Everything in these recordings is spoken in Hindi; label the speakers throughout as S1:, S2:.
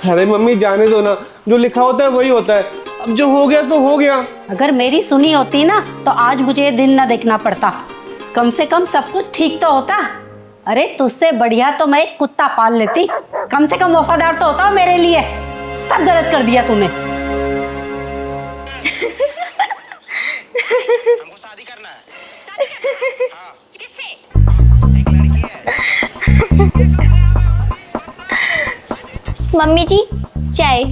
S1: अरे मम्मी जाने दो ना, जो लिखा होता है वही होता है। अब जो हो गया तो हो गया।
S2: अगर मेरी सुनी होती ना तो आज मुझे ये दिन ना देखना पड़ता। कम से कम सब कुछ ठीक तो होता। अरे तुझसे बढ़िया तो मैं एक कुत्ता पाल लेती, कम से कम वफादार तो होता मेरे लिए। सब गलत कर दिया तूने।
S3: हमको शादी करना है। हाँ। किससे? एक लड़की है।
S4: मम्मी जी चाय।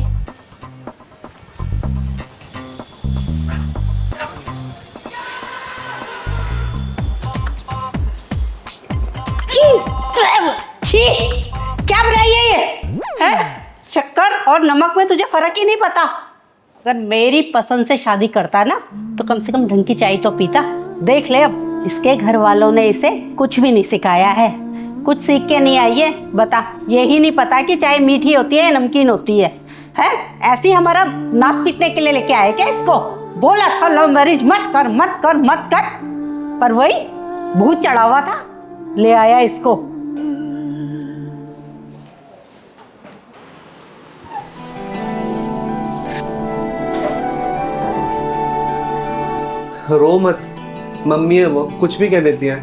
S2: छी, क्या बनाई है ये? शक्कर और नमक में तुझे फर्क ही नहीं पता। अगर मेरी पसंद से शादी करता ना तो कम से कम ढंग की चाय तो पीता। देख ले अब इसके घर वालों ने इसे कुछ भी नहीं सिखाया है, कुछ सीख के नहीं आई है। बता, यही नहीं पता कि चाय मीठी होती है या नमकीन होती है? ऐसी हमारा नाक पीटने के लिए लेके आए क्या इसको? बोला था लव मैरिज मत कर मत कर मत कर, पर वही भूत चढ़ा हुआ था, ले आया इसको।
S1: रो मत, मम्मी है वो, कुछ भी कह देती है।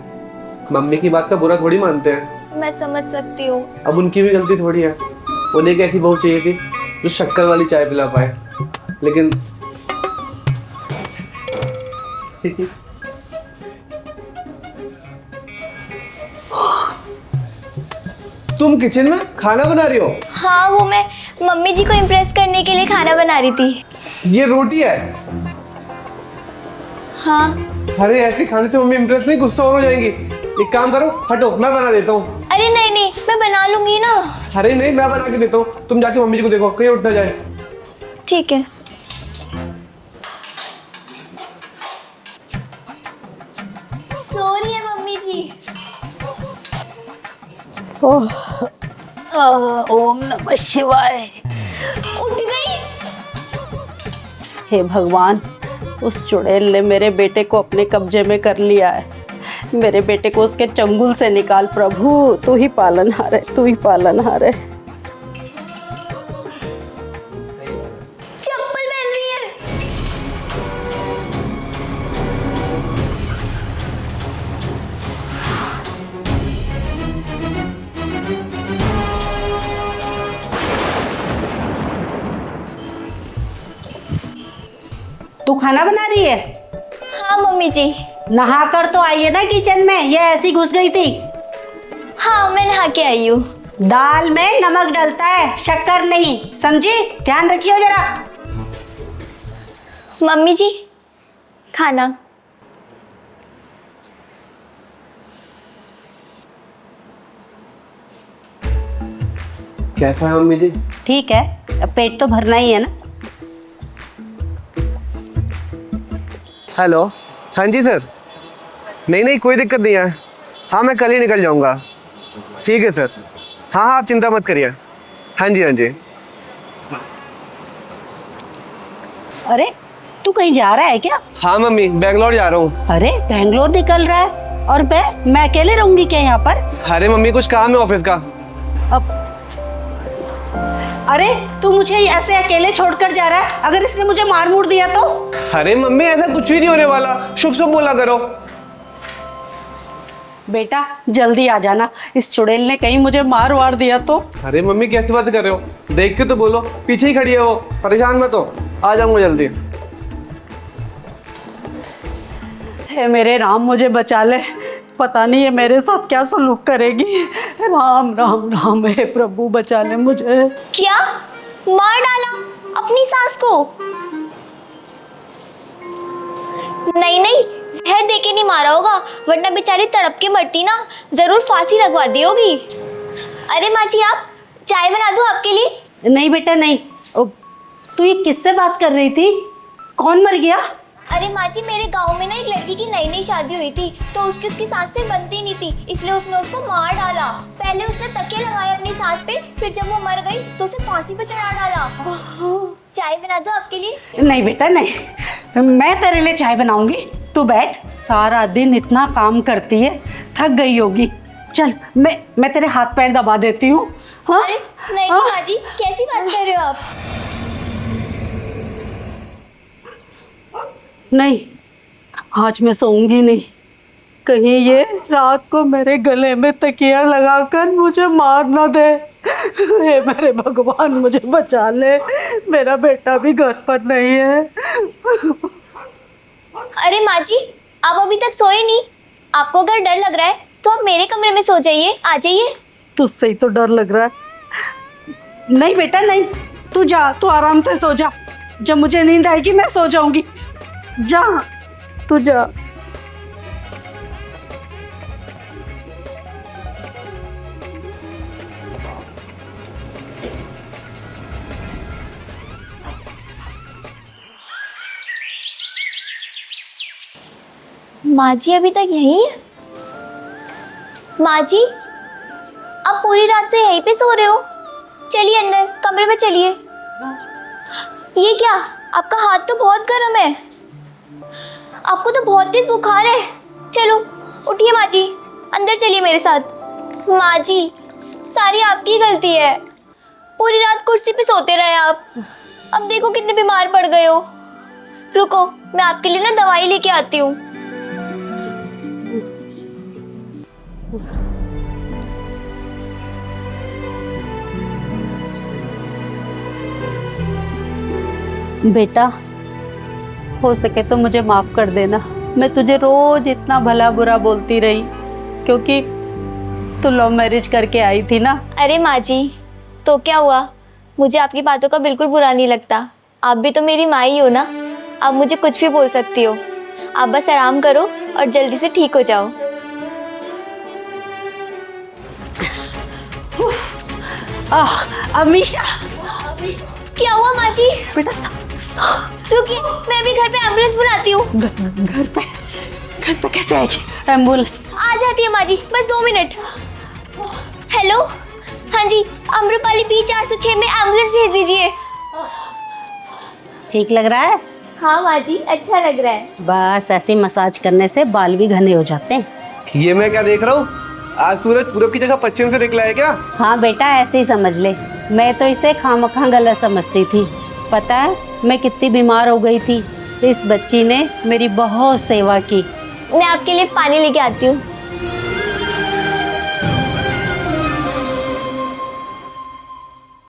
S1: मम्मी की बात का बुरा थोड़ी मानते हैं।
S4: मैं समझ सकती हूँ।
S1: अब उनकी भी गलती थोड़ी है। उन्हें एक ऐसी बहू चाहिए थी जो शक्कर वाली चाय पिला पाए, लेकिन तुम किचन में खाना बना रही हो?
S4: हाँ, वो मैं मम्मी जी को इम्प्रेस करने के लिए खाना बना रही थी।
S1: ये रोटी है?
S4: हाँ।
S1: अरे ऐसे खाने से मम्मी इम्प्रेस नहीं, गुस्सा हो जाएंगी। एक काम करो, हटो, मैं बना देता हूँ।
S4: अरे नहीं नहीं, मैं बना लूंगी ना।
S1: अरे नहीं, मैं बना के देता हूँ। तुम जाके मम्मी जी को देखो कहीं उठ ना जाए।
S4: ठीक है। सो रही है मम्मी जी।
S2: ओम नमः शिवाय।
S4: उठ गई।
S2: हे भगवान, उस चुड़ैल ने मेरे बेटे को अपने कब्जे में कर लिया है। मेरे बेटे को उसके चंगुल से निकाल प्रभु। तू ही पालनहार है, तू ही पालनहार है।
S4: चप्पल पहन रही है।
S2: तू खाना बना रही है?
S4: हाँ मम्मी जी।
S2: नहा कर तो आई है ना किचन में, ये ऐसी घुस गई थी?
S4: हाँ, मैं नहा के आई हूँ।
S2: दाल में नमक डलता है, शक्कर नहीं, समझी? ध्यान रखियो जरा।
S4: मम्मी जी खाना।
S1: कैसा है मम्मी जी?
S2: ठीक है, अब पेट तो भरना ही है ना।
S1: हेलो, हाँ जी सर। नहीं कोई दिक्कत नहीं है। हाँ मैं कल ही निकल जाऊंगा। ठीक है सर। हाँ आप चिंता मत करिए। हाँ जी।
S2: अरे तू कहीं जा रहा है क्या?
S1: हाँ मम्मी, बेंगलोर जा रहा हूँ।
S2: अरे बेंगलोर निकल रहा है और मैं अकेले रहूंगी क्या यहाँ पर?
S1: अरे मम्मी कुछ काम है ऑफिस का।
S2: अब अरे तू मुझे ऐसे अकेले छोड़कर जा रहा है? अगर इसने मुझे मार मूर दिया तो?
S1: अरे मम्मी ऐसा कुछ भी नहीं होने वाला, शुभ शुभ बोला करो।
S2: बेटा जल्दी आ जाना, इस चुड़ैल ने कहीं मुझे मार वार दिया तो?
S1: अरे मम्मी कैसी बात कर रहे हो? देख के तो बोलो, पीछे ही खड़ी है वो। परेशान मत हो, आ जाऊंगा जल्दी।
S2: हे मेरे राम, मुझे बचा ले। पता नहीं है मेरे साथ क्या सलूक करेगी। राम राम राम, हे प्रभु बचा ले मुझे।
S4: क्या मार डाला अपनी सास को? नहीं, जहर देके नहीं मारा होगा, वरना बेचारी तड़प के मरती ना, जरूर फांसी लगवा दी होगी। अरे माँ जी, आप चाय बना दूं आपके लिए?
S2: नहीं बेटा नहीं। तू ये किससे बात कर रही थी? कौन मर गया?
S4: अरे माँ जी, मेरे गांव में ना एक लड़की की नई शादी हुई थी, तो उसकी सास से बनती नहीं थी, इसलिए उसने उसको मार डाला। पहले उसने तकिया लगाया अपनी सास पे, फिर जब वो मर गई तो उसे फांसी पे चढ़ा डाला। चाय बना दो आपके लिए?
S2: नहीं बेटा नहीं, मैं तेरे लिए चाय बनाऊंगी। तू बैठ, सारा दिन इतना काम करती है, थक गई होगी। चल मैं तेरे हाथ पैर दबा देती हूँ। हाँ?
S4: अरे नहीं माँ जी, कैसी बात कर आप।
S2: नहीं, आज मैं सोऊंगी नहीं। कहीं ये रात को मेरे गले में तकिया लगाकर मुझे मार ना दे। हे मेरे भगवान, मुझे बचा ले। मेरा बेटा भी घर पर नहीं है।
S4: अरे माँ जी, आप अभी तक सोए नहीं? आपको अगर डर लग रहा है तो आप मेरे कमरे में सो जाइए, आ जाइए।
S2: तुझसे ही तो डर लग रहा है। नहीं बेटा नहीं, तू जा, तू आराम से सो जा। जब मुझे नींद आएगी मैं सो जाऊंगी। जा, तू जा।
S4: माँ जी अभी तक यहीं है? माँ जी, आप पूरी रात से यहीं पे सो रहे हो? चलिए अंदर कमरे में चलिए। ये क्या, आपका हाथ तो बहुत गर्म है। आपको तो बहुत तेज बुखार है। चलो उठिए माँ जी, अंदर चलिए मेरे साथ। माँ जी, सारी आपकी गलती है। पूरी रात कुर्सी पे सोते रहे आप। अब देखो कितने बीमार पड़ गए हो। रुको, मैं आपके लिए ना दवाई लेके आती हूँ।
S2: बेटा, हो सके तो मुझे माफ कर देना। मैं तुझे रोज इतना भला बुरा बोलती रही, क्योंकि तू लव मैरिज करके आई थी ना।
S4: अरे माँ जी, तो क्या हुआ? मुझे आपकी बातों का बिल्कुल बुरा नहीं लगता। आप भी तो मेरी माँ ही हो ना। आप मुझे कुछ भी बोल सकती हो। आप बस आराम करो और जल्दी से ठीक हो जाओ।
S2: अमीशा,
S4: क्या हुआ माँ जी?
S2: बेटा
S4: रुकिए, मैं भी घर पे एम्बुलेंस बुलाती हूँ।
S2: घर पे कैसे आई एम्बुलेंस?
S4: आ जाती है माँ जी, बस 2 मिनट। हेलो, हाँ जी, अम्रपाली B 406 में एम्बुलेंस भेज दीजिए।
S2: ठीक लग रहा है?
S4: हाँ माँ जी, अच्छा लग रहा है।
S2: बस ऐसे मसाज करने से बाल भी घने हो जाते हैं।
S1: ये मैं क्या देख रहा हूँ? आज सूरज पूरब की जगह पश्चिम से निकला है क्या?
S2: हाँ बेटा, ऐसे ही समझ ले। मैं तो इसे खामखा गलत समझती थी। पता है मैं कितनी बीमार हो गई थी। इस बच्ची ने मेरी बहुत सेवा की।
S4: मैं आपके लिए पानी लेके आती हूँ।